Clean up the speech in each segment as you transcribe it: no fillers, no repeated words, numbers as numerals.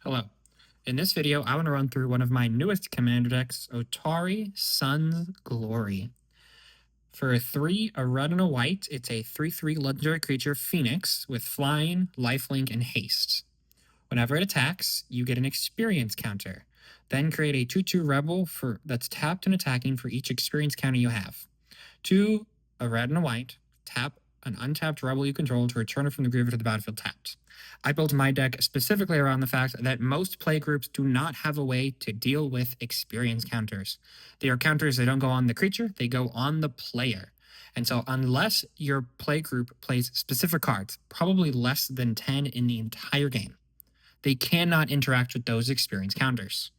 Hello. In this video, I want to run through one of my newest commander decks, Otharri Sun's Glory. For a red and a white, it's a 3/3 legendary creature, Phoenix, with flying, lifelink, and haste. Whenever it attacks, you get an experience counter. Then create a 2/2 rebel that's tapped and attacking for each experience counter you have. A red and a white, tap an untapped rebel you control to return it from the graveyard to the battlefield tapped. I built my deck specifically around the fact that most playgroups do not have a way to deal with experience counters. They are counters that don't go on the creature, they go on the player. And so unless your playgroup plays specific cards, probably less than 10 in the entire game, they cannot interact with those experience counters.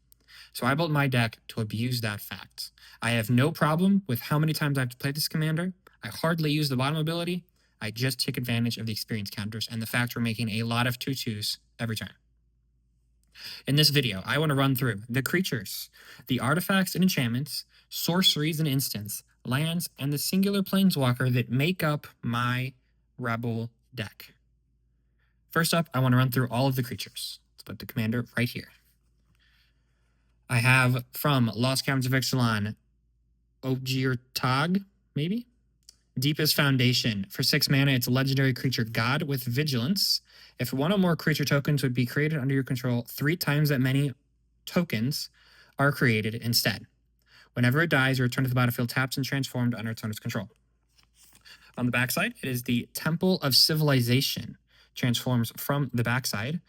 So I built my deck to abuse that fact. I have no problem with how many times I have to play this commander. I hardly use the bottom ability. I just take advantage of the experience counters and the fact we're making a lot of 2/2s every turn. In this video, I want to run through the creatures, the artifacts and enchantments, sorceries and instants, lands, and the singular planeswalker that make up my Rebel deck. First up, I want to run through all of the creatures. Let's put the commander right here. I have from Lost Caverns of Ixalan, Ogirtag, maybe? Deepest Foundation. For 6 mana, it's a legendary creature god with vigilance. If one or more creature tokens would be created under your control, 3 times that many tokens are created instead. Whenever it dies, you return to the battlefield tapped and transformed under its owner's control. On the backside, it is the Temple of Civilization. Transforms from the backside.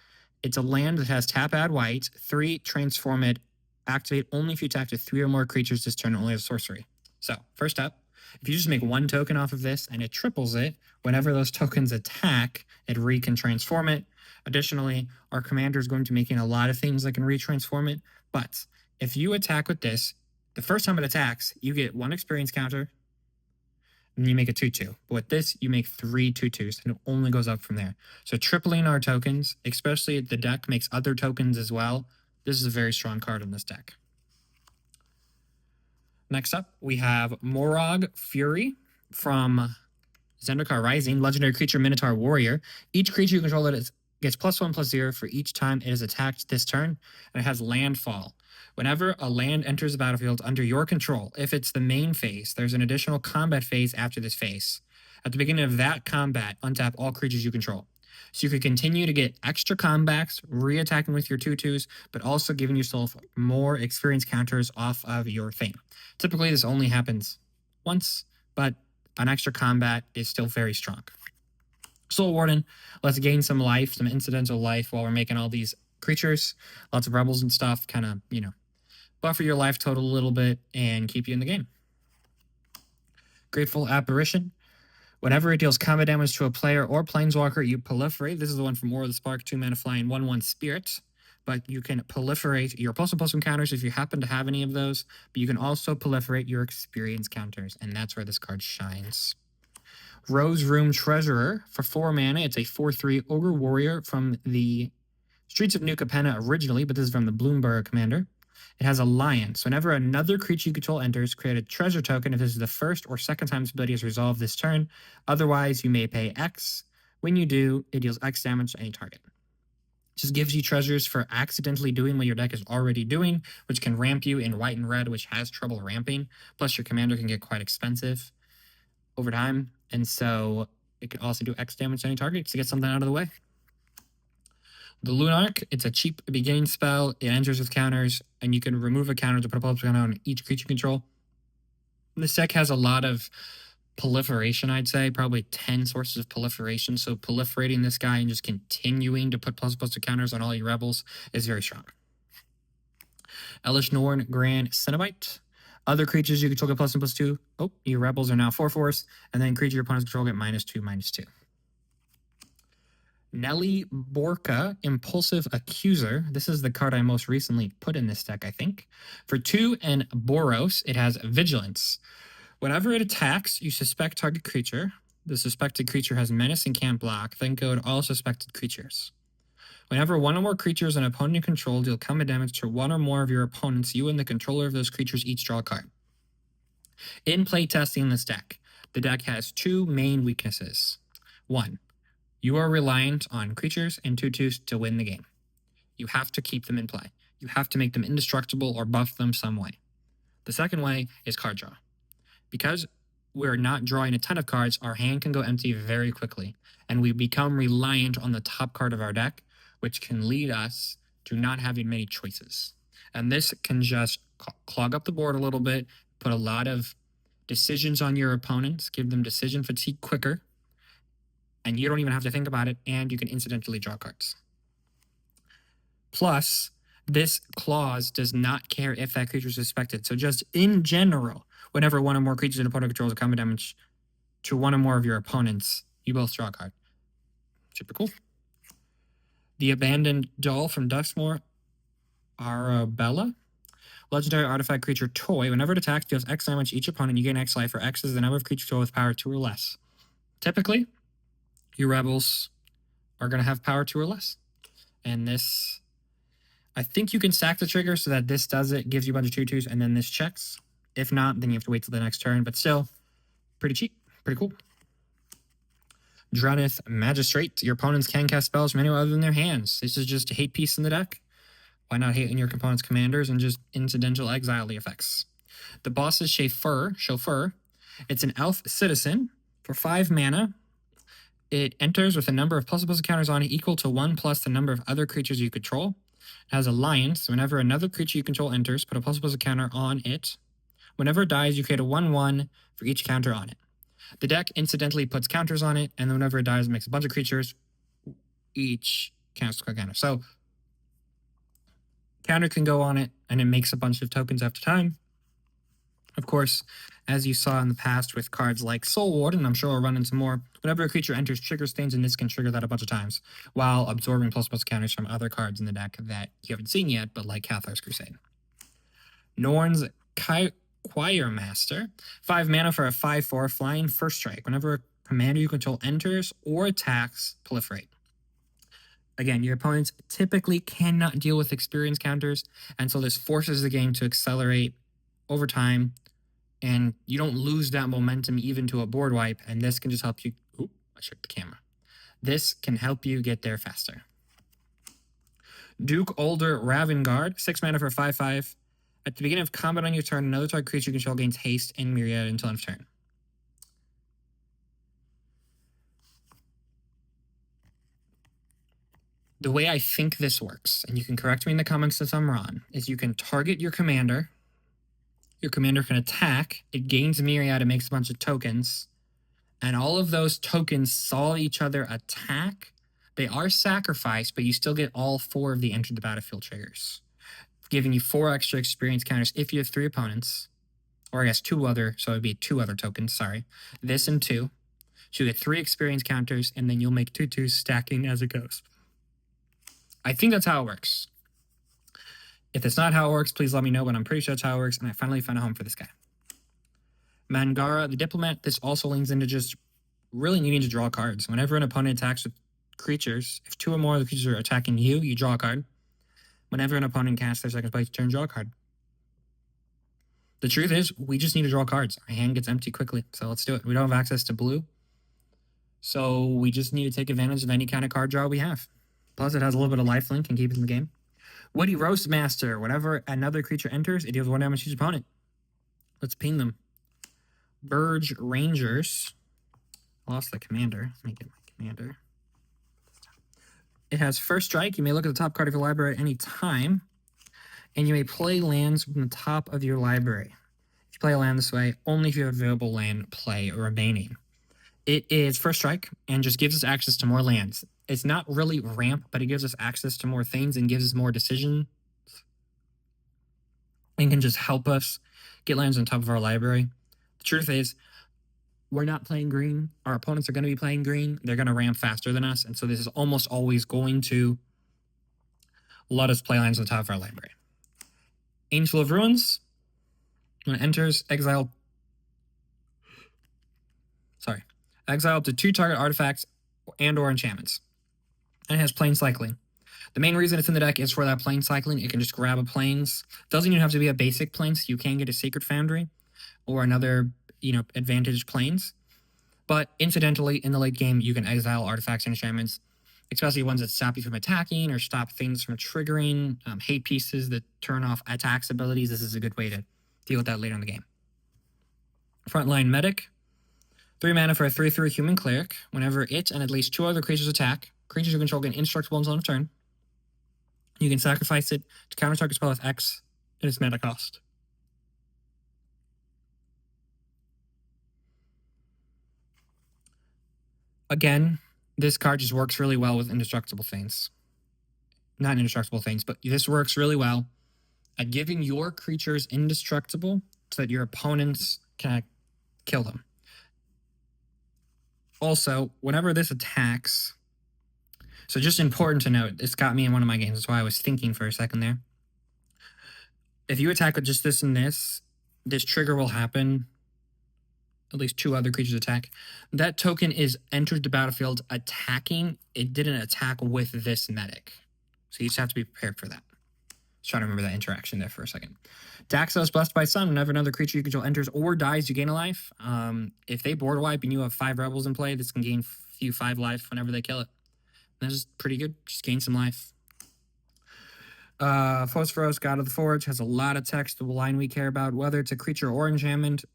It's a land that has tap, add white, 3, transform it, activate only if you attack to 3 or more creatures this turn, only as a sorcery. So, first up, if you just make 1 token off of this and it triples it, whenever those tokens attack, it can transform it. Additionally, our commander is going to be making a lot of things that can retransform it, but if you attack with this, the first time it attacks, you get 1 experience counter, and you make a 2/2. But with this, you make 3 2/2s, and it only goes up from there. So tripling our tokens, especially if the deck makes other tokens as well, this is a very strong card in this deck. Next up, we have Morog Fury from Zendikar Rising, legendary creature Minotaur Warrior. Each creature you control that gets +1/+0 for each time it is attacked this turn, and it has landfall. Whenever a land enters the battlefield under your control, if it's the main phase, there's an additional combat phase after this phase. At the beginning of that combat, untap all creatures you control. So you could continue to get extra combats, re-attacking with your 2/2s, but also giving yourself more experience counters off of your thing. Typically, this only happens once, but an extra combat is still very strong. Soul Warden, let's gain some life, some incidental life while we're making all these creatures. Lots of rebels and stuff, kind of, buffer your life total a little bit and keep you in the game. Grateful Apparition. Whenever it deals combat damage to a player or planeswalker, you proliferate. This is the one from War of the Spark, 2 mana flying, 1/1 spirit. But you can proliferate your +1/+1 counters if you happen to have any of those. But you can also proliferate your experience counters, and that's where this card shines. Rose Room Treasurer. For 4 mana, it's a 4/3 Ogre Warrior from the Streets of New Capenna originally, but this is from the Bloomburrow commander. It has Alliance. Whenever another creature you control enters, create a treasure token if this is the first or second time this ability is resolved this turn. Otherwise, you may pay X. When you do, it deals X damage to any target. It just gives you treasures for accidentally doing what your deck is already doing, which can ramp you in white and red, which has trouble ramping. Plus, your commander can get quite expensive over time, and so it can also do X damage to any target to get something out of the way. The Lunarch, it's a cheap beginning spell. It enters with counters, and you can remove a counter to put a +1 counter on each creature control. This deck has a lot of proliferation, I'd say, probably 10 sources of proliferation. So proliferating this guy and just continuing to put +1/+2 counters on all your rebels is very strong. Elish Norn Grand Cenobite. Other creatures you control get +1/+2. Oh, your rebels are now 4/4s, and then creature your opponents control get -2/-2. Nelly Borka, Impulsive Accuser. This is the card I most recently put in this deck, I think. For 2 and Boros, it has Vigilance. Whenever it attacks, you suspect target creature. The suspected creature has Menace and can't block, then go to all suspected creatures. Whenever 1 or more creatures an opponent controlled deal combat damage to 1 or more of your opponents, you and the controller of those creatures each draw a card. In playtesting this deck, the deck has 2 main weaknesses. 1, you are reliant on creatures and 2/2s to win the game. you have to keep them in play. You have to make them indestructible or buff them some way. The second way is card draw. Because we're not drawing a ton of cards, our hand can go empty very quickly, and we become reliant on the top card of our deck, which can lead us to not having many choices. And this can just clog up the board a little bit, put a lot of decisions on your opponents, give them decision fatigue quicker, and you don't even have to think about it, and you can incidentally draw cards. Plus, this clause does not care if that creature is suspected. So just in general, whenever one or more creatures an opponent controls a combat damage to one or more of your opponents, you both draw a card. Super cool. The Abandoned Doll from Duskmoor, Arabella. Legendary artifact creature toy. Whenever it attacks, deals X damage each opponent. You gain X life, or X is the number of creatures with power 2 or less. Typically, your rebels are going to have power 2 or less. And this, I think you can stack the trigger so that this does it, gives you a bunch of 2/2s, and then this checks. If not, then you have to wait till the next turn. But still, pretty cheap. Pretty cool. Drenith Magistrate. Your opponents can cast spells from anywhere other than their hands. This is just a hate piece in the deck. Why not hate in your opponent's commanders and just incidental exile the effects? The boss's Chauffeur. It's an elf citizen for 5 mana. It enters with a number of plus counters on it equal to 1 plus the number of other creatures you control. It has Alliance. Whenever another creature you control enters, put a plus counter on it. Whenever it dies, you create a 1/1 for each counter on it. The deck incidentally puts counters on it, and then whenever it dies, it makes a bunch of creatures, each casts a counter. So, counter can go on it, and it makes a bunch of tokens after time. Of course, as you saw in the past with cards like Soul Ward, and I'm sure we'll run into more, whenever a creature enters trigger stains, and this can trigger that a bunch of times, while absorbing plus counters from other cards in the deck that you haven't seen yet, but like Cathar's Crusade. Norn's Choir Master. 5 mana for a 5/4 flying first strike. Whenever a commander you control enters or attacks, proliferate. Again, your opponents typically cannot deal with experience counters, and so this forces the game to accelerate over time, and you don't lose that momentum even to a board wipe, and this can just help you... Oop, I checked the camera. This can help you get there faster. Duke Older Ravengard. 6 mana for a 5/5. At the beginning of combat on your turn, another target creature you control gains haste and myriad until end of turn. The way I think this works, and you can correct me in the comments if I'm wrong, is you can target your commander. Your commander can attack. It gains myriad. It makes a bunch of tokens. And all of those tokens saw each other attack. They are sacrificed, but you still get all 4 of the enter the battlefield triggers, giving you 4 extra experience counters if you have 3 opponents, or I guess 2 other, so it would be 2 other tokens, sorry. This and 2. So you get 3 experience counters, and then you'll make 2/2s stacking as it goes. I think that's how it works. If it's not how it works, please let me know, but I'm pretty sure that's how it works, and I finally found a home for this guy. Mangara, the Diplomat. This also leans into just really needing to draw cards. Whenever an opponent attacks with creatures, if 2 or more of the creatures are attacking you, you draw a card. Whenever an opponent casts their second spell, turn, draw a card. The truth is, we just need to draw cards. Our hand gets empty quickly, so let's do it. We don't have access to blue, so we just need to take advantage of any kind of card draw we have. Plus, it has a little bit of lifelink and keep it in the game. Woody Roastmaster. Whenever another creature enters, it deals 1 damage to each opponent. Let's ping them. Burge Rangers. I lost the commander. Let me get my commander. It has first strike. You may look at the top card of your library at any time, and you may play lands from the top of your library. If you play a land this way, only if you have available land play remaining. It is first strike and just gives us access to more lands. It's not really ramp, but it gives us access to more things and gives us more decisions and can just help us get lands on top of our library. The truth is, we're not playing green. Our opponents are going to be playing green. They're going to ramp faster than us, and so this is almost always going to let us play lands on top of our library. Angel of Ruins. When it enters, exile up to 2 target artifacts and or enchantments. And it has plane cycling. The main reason it's in the deck is for that plane cycling. It can just grab a planes. Doesn't even have to be a basic plane, so you can get a Sacred Foundry or another, advantage planes. But incidentally, in the late game, you can exile artifacts and enchantments especially ones that stop you from attacking or stop things from triggering, hate pieces that turn off attacks abilities. This is a good way to deal with that later in the game. Frontline Medic. 3 mana for a 3/3 human cleric. Whenever it and at least 2 other creatures attack, creatures you control get indestructible until end of turn. You can sacrifice it to counter target spell with X and its mana cost. Again, this card just works really well with indestructible things. Not indestructible things, but this works really well at giving your creatures indestructible so that your opponents can kill them. Also, whenever this attacks, so just important to note, this got me in one of my games. That's why I was thinking for a second there. If you attack with just this and this trigger will happen. At least 2 other creatures attack. That token is entered the battlefield attacking. It didn't attack with this medic. So you just have to be prepared for that. Just trying to remember that interaction there for a second. Daxos Blessed by Sun. Whenever another creature you control enters or dies, you gain a life. If they board wipe and you have 5 rebels in play, this can gain you 5 life whenever they kill it. That's just pretty good. Just gain some life. Phosphoros, God of the Forge, has a lot of text, the line we care about, whether it's a creature or enchantment.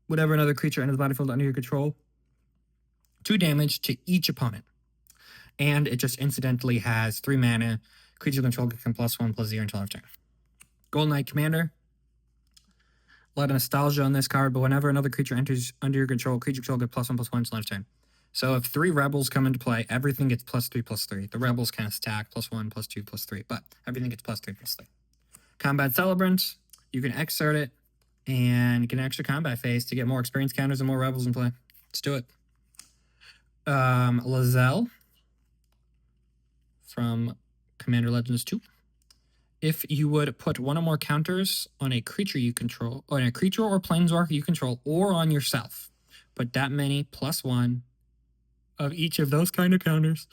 Whenever another creature enters the battlefield under your control, 2 damage to each opponent. And it just incidentally has 3 mana. Creature control can +1/+0 until end of turn. Golden Knight Commander. A lot of nostalgia on this card, but whenever another creature enters under your control, creature control gets +1/+1 until end of turn. So if 3 rebels come into play, everything gets +3/+3. The rebels kind of stack +1, +2, +3, but everything gets +3/+3. Combat Celebrant. You can exert it and get an extra combat phase to get more experience counters and more rebels in play. Let's do it. Lizelle from Commander Legends 2. If you would put 1 or more counters on a creature you control, on a creature or planeswalker you control, or on yourself, put that many +1 of each of those kind of counters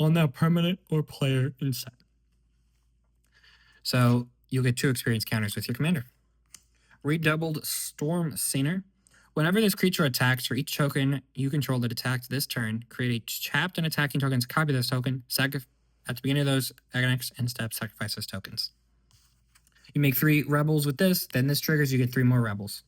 on that permanent or player instead. So you'll get 2 experience counters with your commander. Redoubled Storm Singer. Whenever this creature attacks, for each token you control that attacked this turn, create a tapped and attacking tokens, copy this token, at the beginning of those next end step, sacrifice those tokens. You make 3 rebels with this, then this triggers, you get 3 more rebels.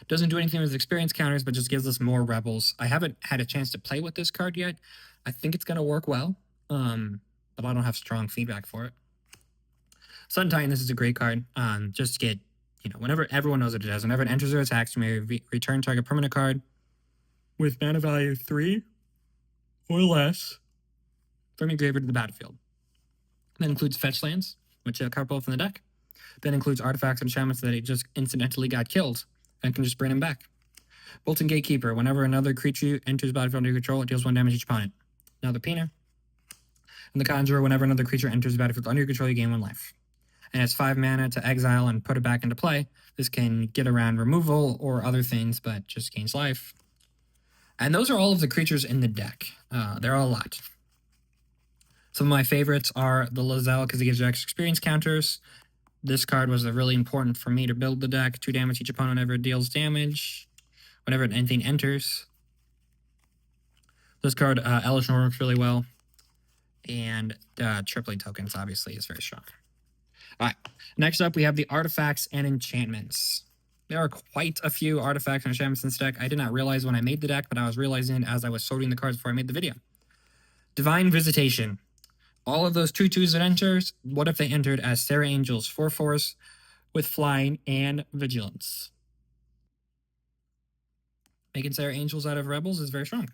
Doesn't do anything with experience counters, but just gives us more rebels. I haven't had a chance to play with this card yet. I think it's going to work well, but I don't have strong feedback for it. Sun Titan, this is a great card. Just get, whenever everyone knows what it does. Whenever it enters or attacks, you may return target permanent card with mana value 3 or less from your graveyard to the battlefield. That includes fetch lands, which are a couple from the deck. That includes artifacts and enchantments that it just incidentally got killed and can just bring them back. Bolton Gatekeeper. Whenever another creature enters the battlefield under your control, it deals 1 damage to each opponent. Another Painter. And the Conjurer. Whenever another creature enters the battlefield under your control, you gain 1 life. And it's 5 mana to exile and put it back into play. This can get around removal or other things, but just gains life. And those are all of the creatures in the deck. There are a lot. Some of my favorites are the Lizelle, because it gives you extra experience counters. This card was really important for me to build the deck. 2 damage each opponent whenever it deals damage. Whenever anything enters. This card, Elishor, works really well. And tripling tokens, obviously, is very strong. All right. Next up, we have the artifacts and enchantments. There are quite a few artifacts and enchantments in this deck. I did not realize when I made the deck, but I was realizing as I was sorting the cards before I made the video. Divine Visitation. All of those 2/2s that enters, what if they entered as Serra Angels, 4/4s with flying and vigilance? Making Serra Angels out of rebels is very strong.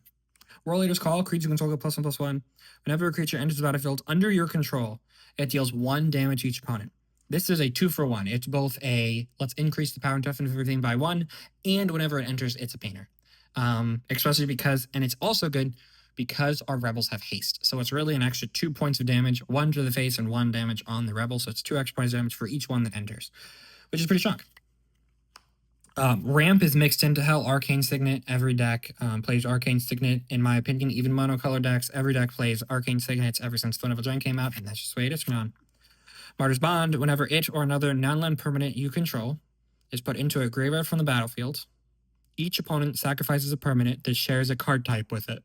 War Leader's Call, creature control get +1/+1. Whenever a creature enters the battlefield under your control, it deals 1 damage to each opponent. This is a 2-for-1. It's both a let's increase the power and toughness of everything by 1, and whenever it enters, it's a painter. Especially because, and it's also good because our rebels have haste. So it's really an extra 2 points of damage, 1 to the face and 1 damage on the rebel. So it's 2 extra points of damage for each one that enters, which is pretty strong. Ramp is mixed into Hell. Arcane Signet. Every deck plays Arcane Signet. In my opinion, even monocolor decks, every deck plays Arcane Signets ever since Twin of a Giant came out, and that's just the way it is from now on. Martyr's Bond. Whenever it or another non-land permanent you control is put into a graveyard from the battlefield, each opponent sacrifices a permanent that shares a card type with it.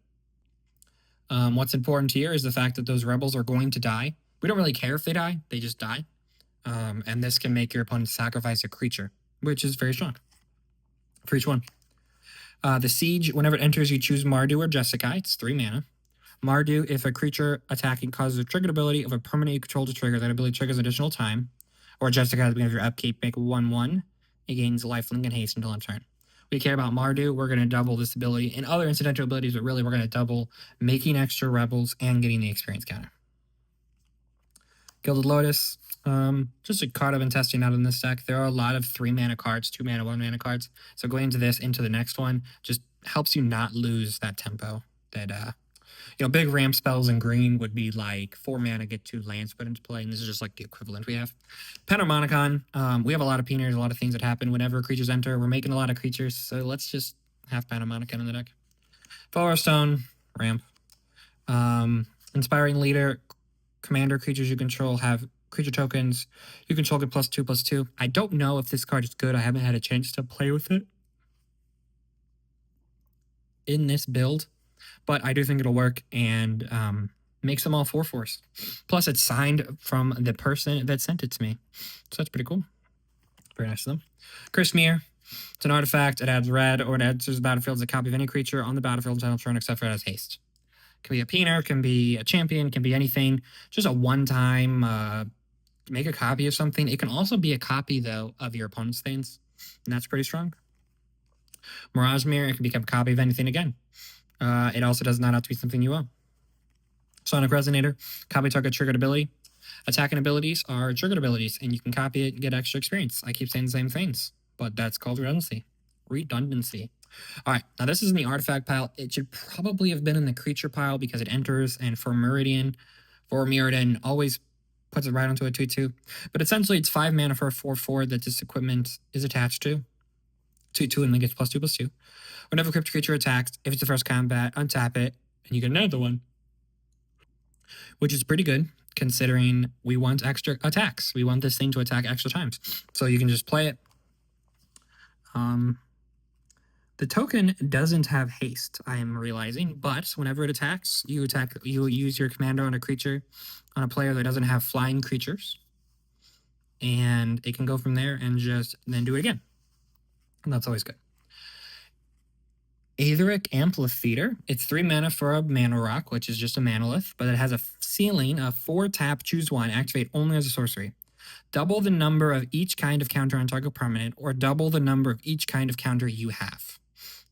What's important here is the fact that those rebels are going to die. We don't really care if they die; they just die. And this can make your opponent sacrifice a creature, which is very strong for each one. The Siege, whenever it enters, you choose Mardu or Jeskai. It's 3 mana. Mardu, if a creature attacking causes a triggered ability of a permanent you control to trigger, that ability triggers additional time. Or Jeskai at the beginning of your upkeep, make 1/1. It gains lifelink and haste until end turn. We care about Mardu, we're going to double this ability. And other incidental abilities, but really we're going to double making extra rebels and getting the experience counter. Gilded Lotus, just a card I've been testing out in this deck. There are a lot of 3 mana cards, 2 mana, 1 mana cards. So going into this, into the next one, just helps you not lose that tempo. That big ramp spells in green would be like 4 mana, get 2 lands put into play, and this is just like the equivalent we have. Panharmonicon, we have a lot of peeners, a lot of things that happen whenever creatures enter. We're making a lot of creatures, so let's just have Panharmonicon in the deck. Fellwar Stone, ramp. Inspiring Leader, commander creatures you control have creature tokens. You control get +2/+2. I don't know if this card is good. I haven't had a chance to play with it in this build, but I do think it'll work and makes them all 4/4s. Plus, it's signed from the person that sent it to me, so that's pretty cool. Very nice of them. Chrismere, it's an artifact. It adds red, or it enters the battlefield as a copy of any creature on the battlefield until turn, except for it has haste. Can be a peener, can be a champion, can be anything. Just a one-time make a copy of something. It can also be a copy, though, of your opponent's things, and that's pretty strong. Mirage Mirror, it can become a copy of anything again. It also does not have to be something you own. Sonic Resonator, copy target triggered ability. Attacking abilities are triggered abilities, and you can copy it and get extra experience. I keep saying the same things, but that's called redundancy. All right, now this is in the artifact pile. It should probably have been in the creature pile because it enters, and for Meridian always puts it right onto a 2/2. But essentially, it's 5 mana for a 4/4 that this equipment is attached to. 2/2 and then gets +2/+2. Whenever a crypt creature attacks, if it's the first combat, untap it, and you get another one. Which is pretty good, considering we want extra attacks. We want this thing to attack extra times. So you can just play it. The token doesn't have haste, I am realizing, but whenever it attacks, you use your commander on a creature, on a player that doesn't have flying creatures, and it can go from there and just then do it again. And that's always good. Aetheric Amphitheater. It's 3 mana for a mana rock, which is just a manolith, but it has a ceiling of 4 tap, choose 1, activate only as a sorcery. Double the number of each kind of counter on target permanent, or double the number of each kind of counter you have.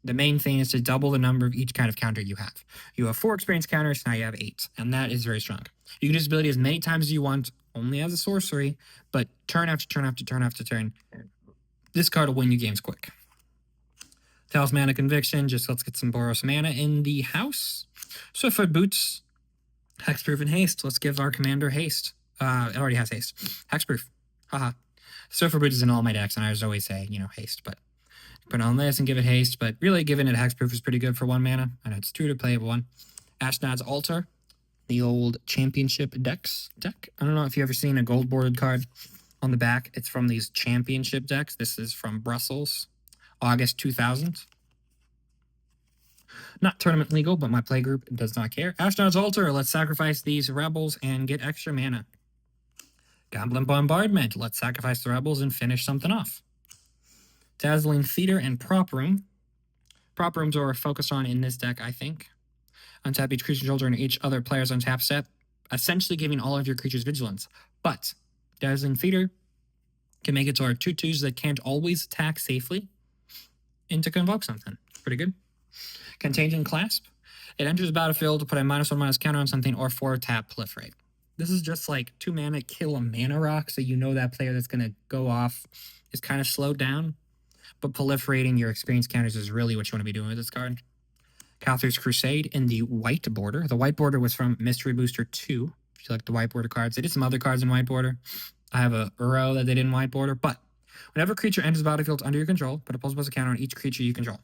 The main thing is to double the number of each kind of counter you have. You have 4 experience counters, now you have 8, and that is very strong. You can use this ability as many times as you want, only as a sorcery, but turn after turn after turn after turn. This card will win you games quick. Talismanic Conviction, just let's get some borrow some mana in the house. Swiftfoot Boots, Hexproof and Haste. Let's give our commander haste. It already has haste. Hexproof. Haha. Swiftfoot Boots is in all my decks, and I just always say, haste, but put on this and give it haste, but really giving it hexproof is pretty good for 1 mana. I know it's 2 to play 1. Ashnod's Altar, the old championship deck. I don't know if you've ever seen a gold bordered card on the back. It's from these championship decks. This is from Brussels, August 2000. Not tournament legal, but my playgroup does not care. Ashnod's Altar, let's sacrifice these rebels and get extra mana. Goblin Bombardment, let's sacrifice the rebels and finish something off. Dazzling Theater and Prop Room. Prop Rooms are focused on in this deck, I think. Untap each creature controller and each other player's untap step, essentially giving all of your creatures vigilance. But Dazzling Theater can make it to our 2/2s that can't always attack safely and to convoke something. Pretty good. Contagion Clasp. It enters the battlefield to put a -1/- counter on something or 4 tap proliferate. This is just like 2 mana, kill a mana rock, so you know that player that's going to go off is kind of slowed down. But proliferating your experience counters is really what you want to be doing with this card. Cathar's Crusade in the white border. The white border was from Mystery Booster 2. If you like the white border cards, they did some other cards in white border. I have a Uro that they did in white border, but whenever a creature enters the battlefield under your control, put a +1/+ counter on each creature you control.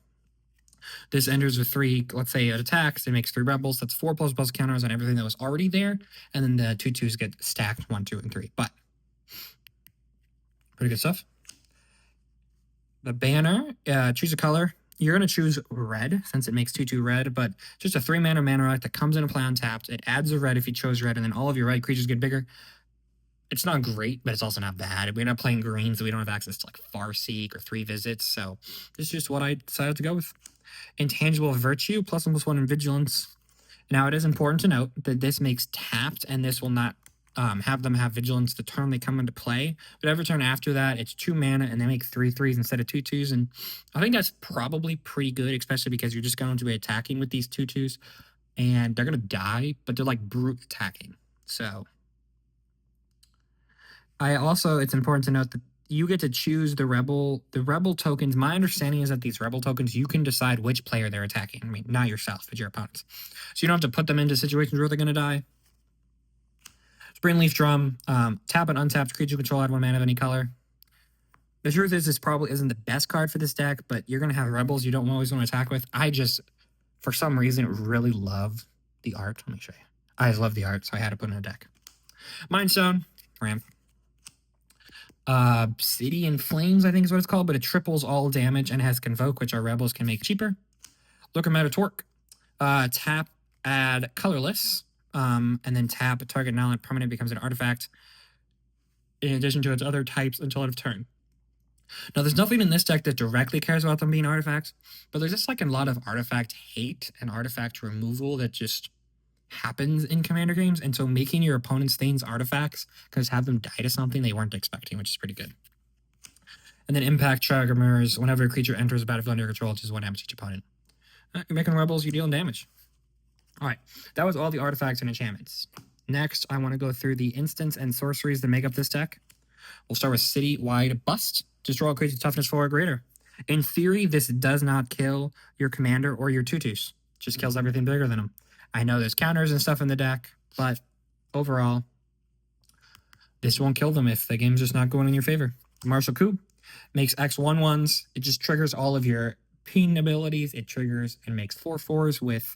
This enters with 3, let's say it attacks, it makes 3 rebels, that's 4 +1+ counters on everything that was already there, and then the 2/2s get stacked 1, 2, and 3. But pretty good stuff. The banner, choose a color. You're going to choose red since it makes 2/2 red, but just a 3-mana mana rock that comes into play untapped. It adds a red if you chose red, and then all of your red creatures get bigger. It's not great, but it's also not bad. We end up playing green, so we don't have access to like Farseek or 3 visits. So this is just what I decided to go with. Intangible Virtue, +1/+1 in Vigilance. Now it is important to note that this makes tapped, and this will not have them have Vigilance the turn they come into play. But every turn after that, it's 2 mana, and they make 3/3s instead of 2/2s. And I think that's probably pretty good, especially because you're just going to be attacking with these 2/2s, and they're going to die, but they're like brute attacking. So it's important to note that you get to choose the rebel tokens. My understanding is that these rebel tokens, you can decide which player they're attacking. I mean, not yourself, but your opponents. So you don't have to put them into situations where they're going to die. Springleaf Drum, tap an untapped creature control, add 1 mana of any color. The truth is, this probably isn't the best card for this deck, but you're going to have rebels you don't always want to attack with. I just, for some reason, really love the art. Let me show you. I just love the art, so I had to put it in a deck. Mindstone, ramp. City in Flames, I think is what it's called, but it triples all damage and has Convoke, which our rebels can make cheaper. Looker Meta Torque. Tap, add colorless, and then tap target non-permanent becomes an artifact in addition to its other types until end of turn. Now, there's nothing in this deck that directly cares about them being artifacts, but there's just like a lot of artifact hate and artifact removal that just happens in Commander games, and so making your opponent's things artifacts can just have them die to something they weren't expecting, which is pretty good. And then Impact Triggers, whenever a creature enters a battlefield under your control, it does 1 damage to each opponent. You're making rebels, you deal damage. All right, that was all the artifacts and enchantments. Next, I want to go through the instants and sorceries that make up this deck. We'll start with City-Wide Bust. Destroy all creatures toughness 4 or greater. In theory, this does not kill your commander or your 2/2s. Just kills everything bigger than them. I know there's counters and stuff in the deck, but overall, this won't kill them if the game's just not going in your favor. Martial Coup makes X/1/1s. It just triggers all of your ping abilities. It triggers and makes 4/4s with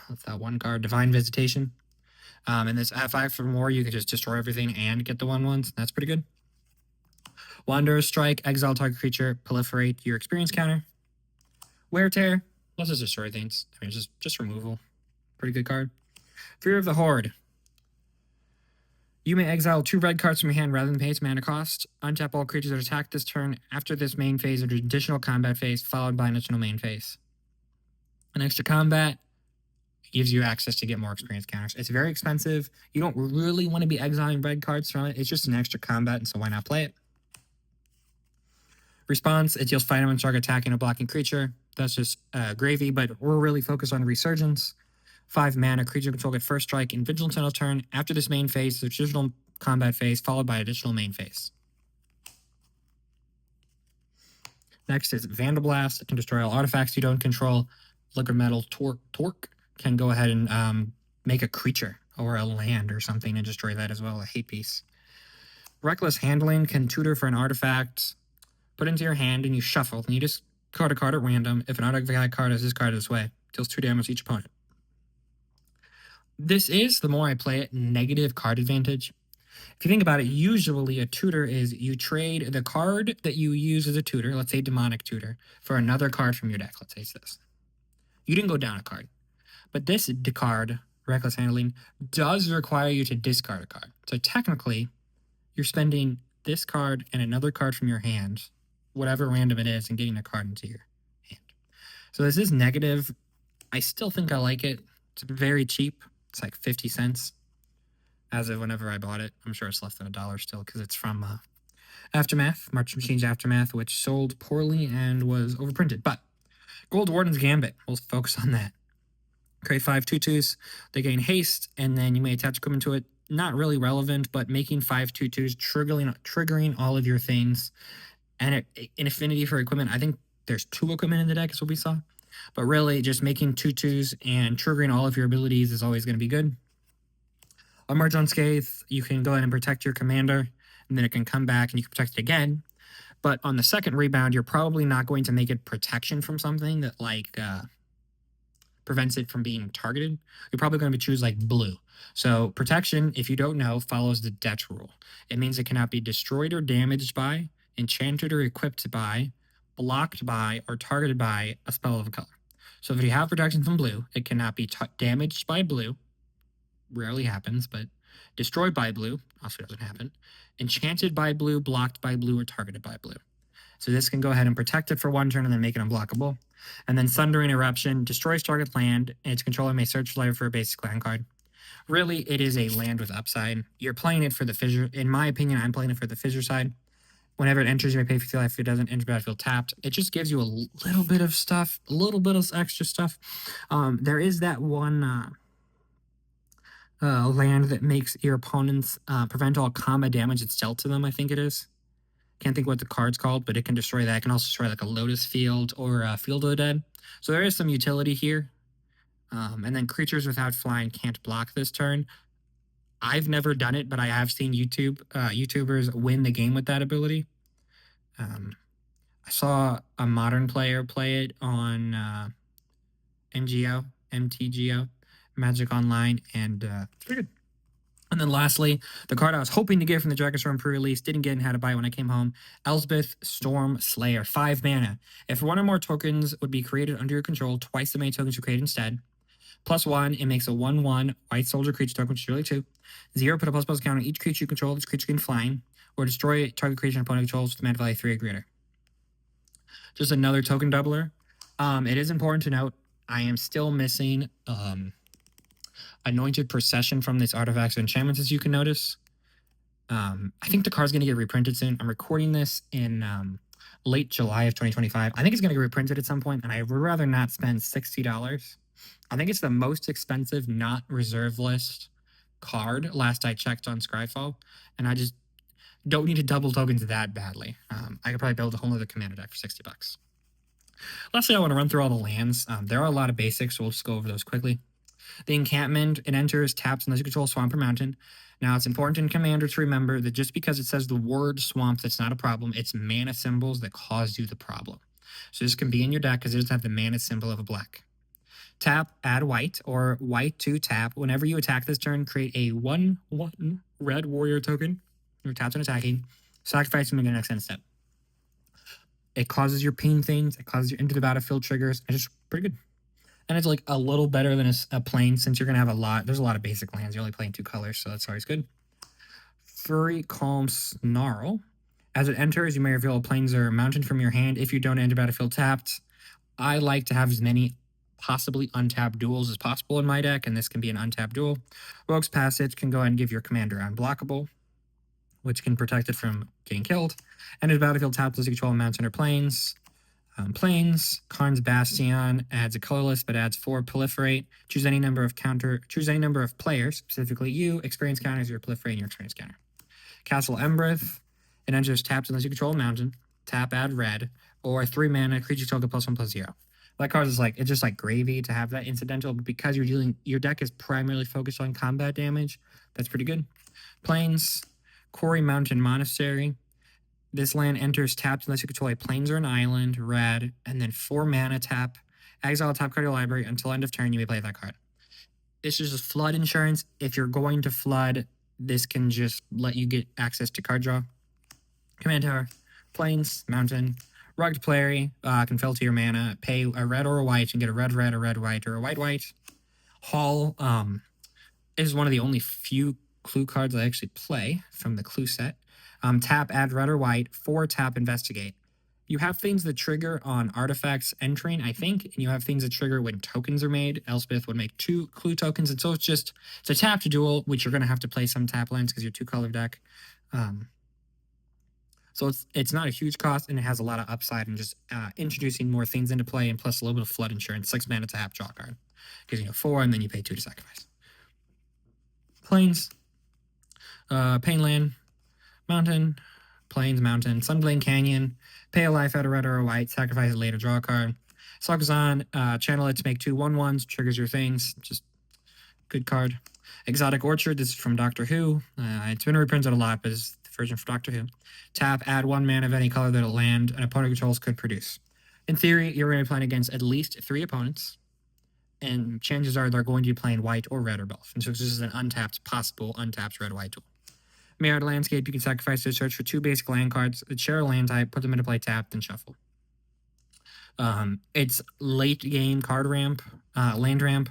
what's that one card? Divine Visitation. And this at 5 for more, you can just destroy everything and get the 1/1s. That's pretty good. Wanderer's Strike, exile target creature, proliferate your experience counter. Wear Tear, let's just destroy things. I mean, just removal. Pretty good card. Fear of the Horde. You may exile 2 red cards from your hand rather than pay its mana cost. Untap all creatures that attack this turn after this main phase or additional combat phase, followed by an additional main phase. An extra combat gives you access to get more experience counters. It's very expensive. You don't really want to be exiling red cards from it. It's just an extra combat, and so why not play it? Response, it deals fight on target attacking a blocking creature. That's just gravy, but we're really focused on Resurgence. 5 mana, creature control get first strike in Vigilance on turn. After this main phase, the additional combat phase, followed by additional main phase. Next is Vandalblast. It can destroy all artifacts you don't control. Liquid Metal Torque can go ahead and make a creature or a land or something and destroy that as well, a hate piece. Reckless Handling can tutor for an artifact, put into your hand, and you shuffle, and you just card a card at random. If an artifact card is discarded this way, deals 2 damage to each opponent. This is, the more I play it, negative card advantage. If you think about it, usually a tutor is you trade the card that you use as a tutor, let's say Demonic Tutor, for another card from your deck. Let's say it's this. You didn't go down a card. But this card, Reckless Handling, does require you to discard a card. So technically, you're spending this card and another card from your hand, whatever random it is, and getting a card into your hand. So this is negative. I still think I like it. It's very cheap. It's like 50 cents as of whenever I bought it. I'm sure it's less than $1 still because it's from Aftermath, March Machines Aftermath, which sold poorly and was overprinted. But Gold Warden's Gambit, we'll focus on that. Create 5 2/2s. They gain haste, and then you may attach equipment to it. Not really relevant, but making 5 2/2s, triggering all of your things. And in affinity for equipment, I think there's 2 equipment in the deck, is what we saw. But really, just making 2/2s and triggering all of your abilities is always going to be good. Emerge Unscathed, you can go ahead and protect your commander, and then it can come back and you can protect it again. But on the second rebound, you're probably not going to make it protection from something that prevents it from being targeted. You're probably going to choose like blue. So protection, if you don't know, follows the det rule. It means it cannot be destroyed or damaged by, enchanted or equipped by, blocked by, or targeted by a spell of a color. So if you have protection from blue, it cannot be damaged by blue. Rarely happens, but destroyed by blue also doesn't happen. Enchanted by blue, blocked by blue, or targeted by blue. So this can go ahead and protect it for one turn and then make it unblockable. And then Sundering Eruption destroys target land, and its controller may search life for a basic land card. Really, it is a land with upside. You're playing it for the fissure. In my opinion, I'm playing it for the fissure side. Whenever it enters, you may pay 50 life. If it doesn't enter battlefield tapped, it just gives you a little bit of stuff, a little bit of extra stuff. There is that one land that makes your opponents prevent all combat damage it's dealt to them, I think it is. Can't think what the card's called, but it can destroy that. It can also destroy like a Lotus Field or a Field of the Dead. So there is some utility here. And then creatures without flying can't block this turn. I've never done it, but I have seen YouTubers win the game with that ability. I saw a modern player play it on MTGO, Magic Online, and it's pretty good. And then lastly, the card I was hoping to get from the Dragonstorm pre-release, didn't get and had to buy it when I came home, Elspeth Storm Slayer, 5 mana. If one or more tokens would be created under your control, twice the many tokens you create instead. +1, it makes a 1/1 white soldier creature token, which is really 2. 0, put a ++ counter on each creature you control. This creature can fly, or destroy target creature and opponent controls with mana value 3 or greater. Just another token doubler. It is important to note, I am still missing Anointed Procession from this Artifacts of Enchantments, as you can notice. I think the card's going to get reprinted soon. I'm recording this in late July of 2025. I think it's going to get reprinted at some point, and I would rather not spend $60. I think it's the most expensive not reserve list card last I checked on Scryfall, and I just don't need to double tokens that badly. I could probably build a whole other commander deck for $60. Lastly, I want to run through all the lands. There are a lot of basics, so we'll just go over those quickly. The encampment, it enters, taps, unless you control swamp or mountain. Now, it's important in Commander to remember that just because it says the word swamp, that's not a problem. It's mana symbols that cause you the problem. So this can be in your deck because it doesn't have the mana symbol of a black. Tap, add white, or white to tap. Whenever you attack this turn, create a 1/1 red warrior token. Your taps when attacking. Sacrifice them in the next end step. It causes your ping things. It causes your into the battlefield triggers. It's just pretty good. And it's like a little better than a plane, since you're going to have a lot. There's a lot of basic lands. You're only playing 2 colors, so that's always good. Furry Calm Snarl. As it enters, you may reveal a plains or a mountain from your hand. If you don't enter battlefield tapped, I like to have as many possibly untapped duels as possible in my deck, and this can be an untapped duel. Rogue's Passage can go ahead and give your commander unblockable, which can protect it from getting killed. Enters battlefield tapped as you control a mountain or plains. Plains, Karn's Bastion adds a colorless but adds 4 proliferate. Choose any number of players, specifically you. Experience counters your proliferate and your experience counter. Castle Embreth, it enters tapped unless you control a mountain. Tap, add red, or 3 mana creature token +1/+0. That card is like, it's just like gravy to have that incidental, but because your deck is primarily focused on combat damage, that's pretty good. Plains, Quarry Mountain Monastery. This land enters tapped unless you control a plains or an island, red, and then 4 mana tap. Exile top card of your library until end of turn, you may play that card. This is just flood insurance. If you're going to flood, this can just let you get access to card draw. Command Tower, plains, mountain, rugged prairie, can filter your mana, pay a red or a white, and get a red, a red, white, or a white, white. Hall is one of the only few clue cards I actually play from the clue set. Tap, add red or white, 4 tap, investigate. You have things that trigger on artifacts entering, I think, and you have things that trigger when tokens are made. Elspeth would make 2 clue tokens, and so it's a tapped duel, which you're going to have to play some tap lands because you're 2-color deck. So it's not a huge cost, and it has a lot of upside and just introducing more things into play, and plus a little bit of flood insurance. 6 mana tap, draw card. Gives you 4, and then you pay 2 to sacrifice. Plains, Painland, Mountain, Plains, Mountain, Sunblade Canyon, pay a life, add a red or a white, sacrifice it later, draw a card. Sakazan, channel it to make 2 1/1s, triggers your things, just good card. Exotic Orchard, this is from Doctor Who. It's been reprinted a lot, but it's the version for Doctor Who. Tap, add 1 mana of any color that a land an opponent controls could produce. In theory, you're going to be playing against at least 3 opponents, and chances are they're going to be playing white or red or both. And so this is an possible untapped red-white duel. Mirrored Landscape, you can sacrifice to search for 2 basic land cards that share a land type, put them into play tapped, and shuffle. It's late game card ramp, land ramp,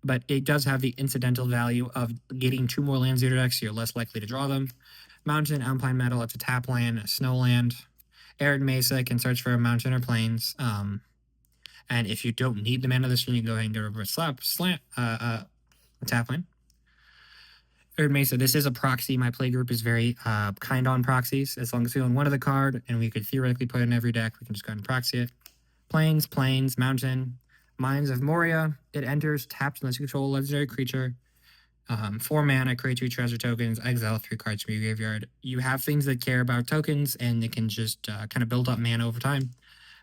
but it does have the incidental value of getting 2 more lands to your deck, so you're less likely to draw them. Mountain, Alpine Metal, it's a tap land, a snow land. Arid Mesa can search for a mountain or plains. And if you don't need the mana this turn, you can go ahead and go over a tap land. Arid Mesa, this is a proxy. My play group is very kind on proxies. As long as we own one of the card, and we could theoretically put it in every deck, we can just go ahead and proxy it. Plains, Mountain, Mines of Moria. It enters tapped unless you control a legendary creature. 4 mana, create 2 treasure tokens, exile 3 cards from your graveyard. You have things that care about tokens, and they can just kind of build up mana over time.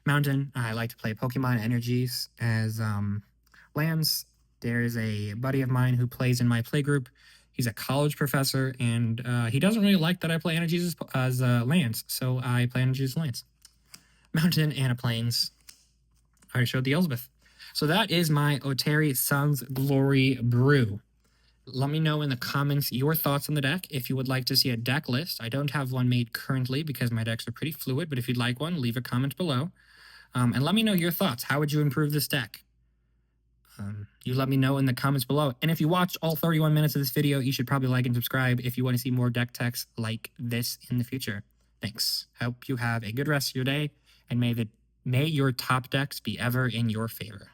Mountain, I like to play Pokemon Energies as lands. There's a buddy of mine who plays in my playgroup. He's a college professor, and he doesn't really like that I play Energies as lands, so I play Energies as lands. Mountain and a Plains. I already showed the Elspeth. So that is my Otharri Sun's Glory brew. Let me know in the comments your thoughts on the deck. If you would like to see a deck list, I don't have one made currently because my decks are pretty fluid, but if you'd like one, leave a comment below. And let me know your thoughts. How would you improve this deck? You let me know in the comments below. And if you watched all 31 minutes of this video, you should probably like and subscribe if you want to see more deck techs like this in the future. Thanks. Hope you have a good rest of your day, and may your top decks be ever in your favor.